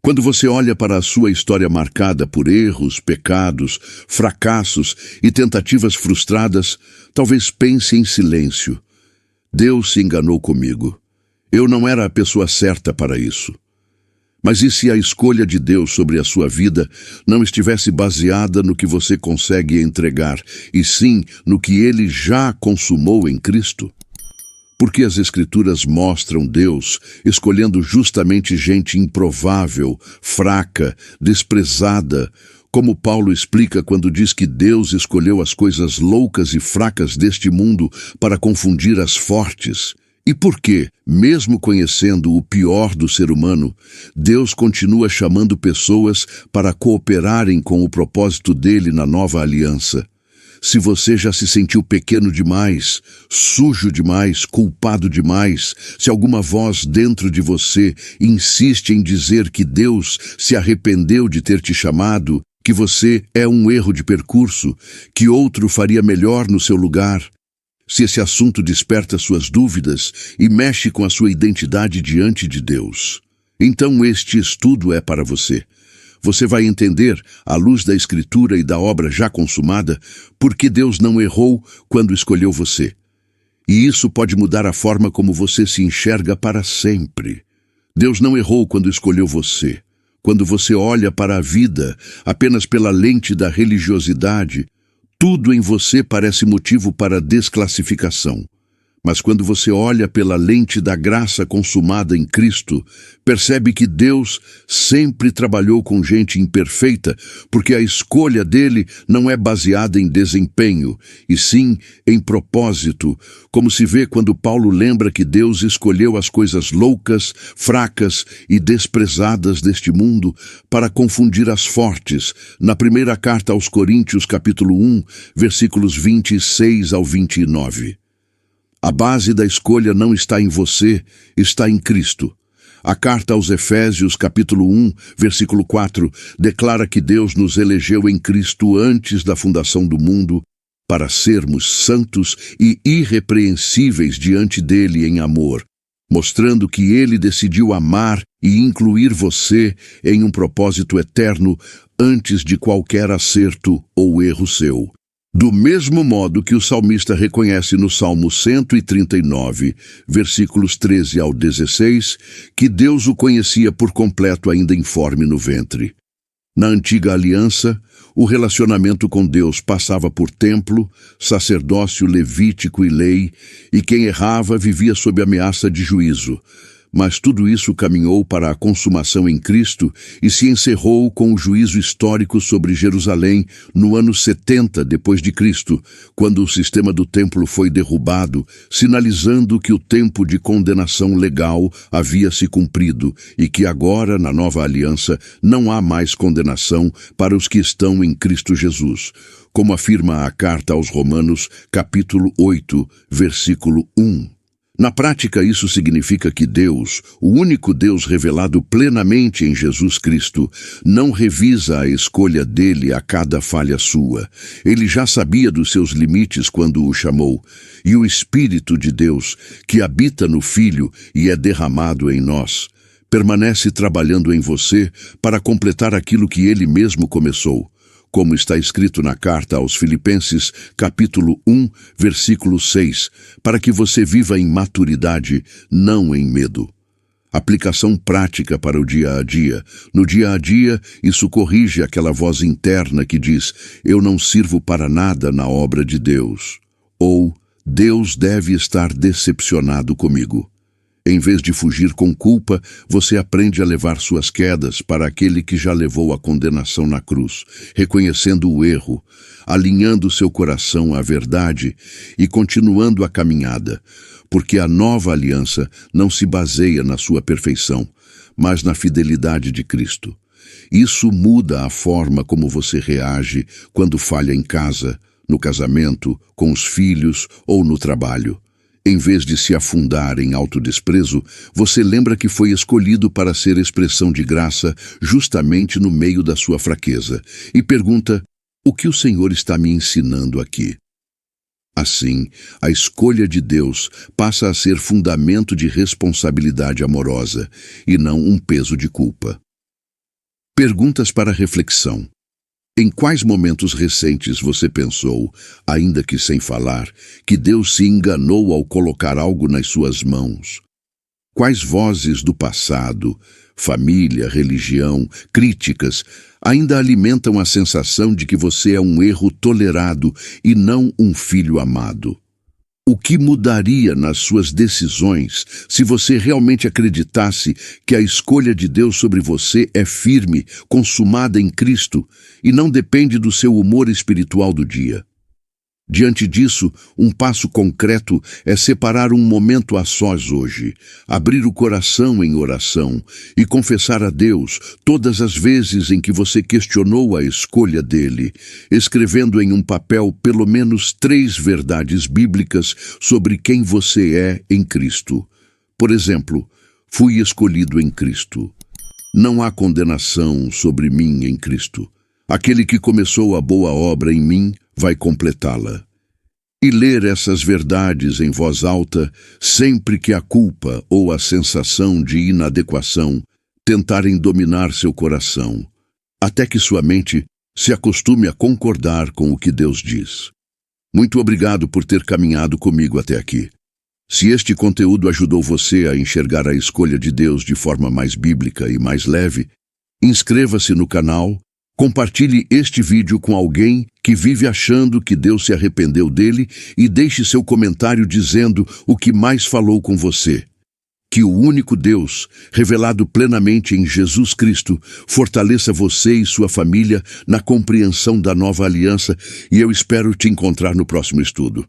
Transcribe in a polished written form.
Quando você olha para a sua história marcada por erros, pecados, fracassos e tentativas frustradas, talvez pense em silêncio: Deus se enganou comigo. Eu não era a pessoa certa para isso. Mas e se a escolha de Deus sobre a sua vida não estivesse baseada no que você consegue entregar, e sim no que Ele já consumou em Cristo? Porque as Escrituras mostram Deus escolhendo justamente gente improvável, fraca, desprezada, como Paulo explica quando diz que Deus escolheu as coisas loucas e fracas deste mundo para confundir as fortes. E por que, mesmo conhecendo o pior do ser humano, Deus continua chamando pessoas para cooperarem com o propósito dele na nova aliança? Se você já se sentiu pequeno demais, sujo demais, culpado demais, se alguma voz dentro de você insiste em dizer que Deus se arrependeu de ter te chamado, que você é um erro de percurso, que outro faria melhor no seu lugar, se esse assunto desperta suas dúvidas e mexe com a sua identidade diante de Deus, então este estudo é para você. Você vai entender, à luz da Escritura e da obra já consumada, por que Deus não errou quando escolheu você. E isso pode mudar a forma como você se enxerga para sempre. Deus não errou quando escolheu você. Quando você olha para a vida apenas pela lente da religiosidade, tudo em você parece motivo para desclassificação. Mas quando você olha pela lente da graça consumada em Cristo, percebe que Deus sempre trabalhou com gente imperfeita, porque a escolha dele não é baseada em desempenho, e sim em propósito, como se vê quando Paulo lembra que Deus escolheu as coisas loucas, fracas e desprezadas deste mundo para confundir as fortes, na primeira carta aos Coríntios, capítulo 1, versículos 26 ao 29. A base da escolha não está em você, está em Cristo. A carta aos Efésios, capítulo 1, versículo 4, declara que Deus nos elegeu em Cristo antes da fundação do mundo para sermos santos e irrepreensíveis diante dele em amor, mostrando que ele decidiu amar e incluir você em um propósito eterno antes de qualquer acerto ou erro seu. Do mesmo modo que o salmista reconhece no Salmo 139, versículos 13 ao 16, que Deus o conhecia por completo ainda informe no ventre. Na antiga aliança, o relacionamento com Deus passava por templo, sacerdócio levítico e lei, e quem errava vivia sob ameaça de juízo. Mas tudo isso caminhou para a consumação em Cristo e se encerrou com o juízo histórico sobre Jerusalém no ano 70 depois de Cristo, quando o sistema do templo foi derrubado, sinalizando que o tempo de condenação legal havia se cumprido e que agora, na nova aliança, não há mais condenação para os que estão em Cristo Jesus, como afirma a carta aos Romanos, capítulo 8, versículo 1. Na prática, isso significa que Deus, o único Deus revelado plenamente em Jesus Cristo, não revisa a escolha dele a cada falha sua. Ele já sabia dos seus limites quando o chamou, e o Espírito de Deus, que habita no Filho e é derramado em nós, permanece trabalhando em você para completar aquilo que ele mesmo começou. Como está escrito na carta aos Filipenses, capítulo 1, versículo 6, para que você viva em maturidade, não em medo. Aplicação prática para o dia a dia. No dia a dia, isso corrige aquela voz interna que diz: eu não sirvo para nada na obra de Deus. Ou, Deus deve estar decepcionado comigo. Em vez de fugir com culpa, você aprende a levar suas quedas para aquele que já levou a condenação na cruz, reconhecendo o erro, alinhando seu coração à verdade e continuando a caminhada, porque a nova aliança não se baseia na sua perfeição, mas na fidelidade de Cristo. Isso muda a forma como você reage quando falha em casa, no casamento, com os filhos ou no trabalho. Em vez de se afundar em autodesprezo, você lembra que foi escolhido para ser expressão de graça justamente no meio da sua fraqueza e pergunta: o que o Senhor está me ensinando aqui? Assim, a escolha de Deus passa a ser fundamento de responsabilidade amorosa e não um peso de culpa. Perguntas para reflexão. Em quais momentos recentes você pensou, ainda que sem falar, que Deus se enganou ao colocar algo nas suas mãos? Quais vozes do passado, família, religião, críticas, ainda alimentam a sensação de que você é um erro tolerado e não um filho amado? O que mudaria nas suas decisões se você realmente acreditasse que a escolha de Deus sobre você é firme, consumada em Cristo e não depende do seu humor espiritual do dia? Diante disso, um passo concreto é separar um momento a sós hoje, abrir o coração em oração e confessar a Deus todas as vezes em que você questionou a escolha dele, escrevendo em um papel pelo menos 3 verdades bíblicas sobre quem você é em Cristo. Por exemplo, fui escolhido em Cristo. Não há condenação sobre mim em Cristo. Aquele que começou a boa obra em mim vai completá-la. E ler essas verdades em voz alta sempre que a culpa ou a sensação de inadequação tentarem dominar seu coração, até que sua mente se acostume a concordar com o que Deus diz. Muito obrigado por ter caminhado comigo até aqui. Se este conteúdo ajudou você a enxergar a escolha de Deus de forma mais bíblica e mais leve, inscreva-se no canal. Compartilhe este vídeo com alguém que vive achando que Deus se arrependeu dele e deixe seu comentário dizendo o que mais falou com você. Que o único Deus, revelado plenamente em Jesus Cristo, fortaleça você e sua família na compreensão da nova aliança e eu espero te encontrar no próximo estudo.